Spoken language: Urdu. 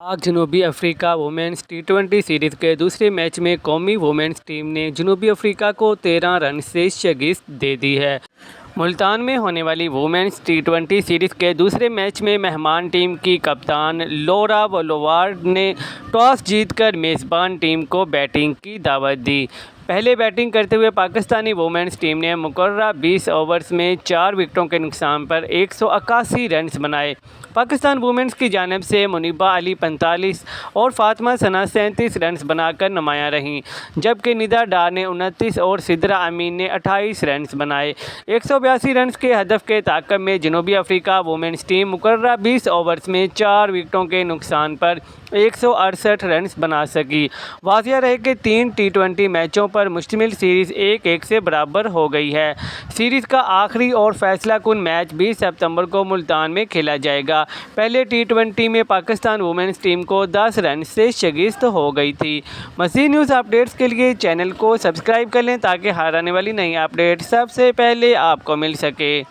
پاک جنوبی افریقہ وومینز ٹی20 سیریز کے دوسرے میچ میں قومی وومینز ٹیم نے جنوبی افریقہ کو 13 رن سے شکست دے دی ہے۔ ملتان میں ہونے والی وومینز ٹی20 سیریز کے دوسرے میچ میں مہمان ٹیم کی کپتان لورا بولوارڈ نے ٹاس جیت کر میزبان ٹیم کو بیٹنگ کی دعوت دی۔ پہلے بیٹنگ کرتے ہوئے پاکستانی وومینز ٹیم نے مقررہ 20 اوورز میں 4 وکٹوں کے نقصان پر 181 رنز بنائے۔ پاکستان وومینز کی جانب سے منیبہ علی 45 اور فاطمہ ثنا 37 رنز بنا کر نمایاں رہیں، جبکہ ندا ڈار نے 29 اور سدرا امین نے 28 رنز بنائے۔ 182 رنز کے ہدف کے تعاقب میں جنوبی افریقہ وومینز ٹیم مقررہ 20 اوورز میں 4 وکٹوں کے نقصان پر 168 رنز بنا سکی۔ واضح رہے کہ 3 ٹی20 میچوں پر مشتمل سیریز 1-1 سے برابر ہو گئی ہے۔ سیریز کا آخری اور فیصلہ کن میچ 20 ستمبر کو ملتان میں کھیلا جائے گا۔ پہلے ٹی20 میں پاکستان وومینز ٹیم کو 10 رن سے شکست ہو گئی تھی۔ مزید نیوز اپڈیٹس کے لیے چینل کو سبسکرائب کر لیں تاکہ ہر آنے والی نئی اپڈیٹ سب سے پہلے آپ کو مل سکے۔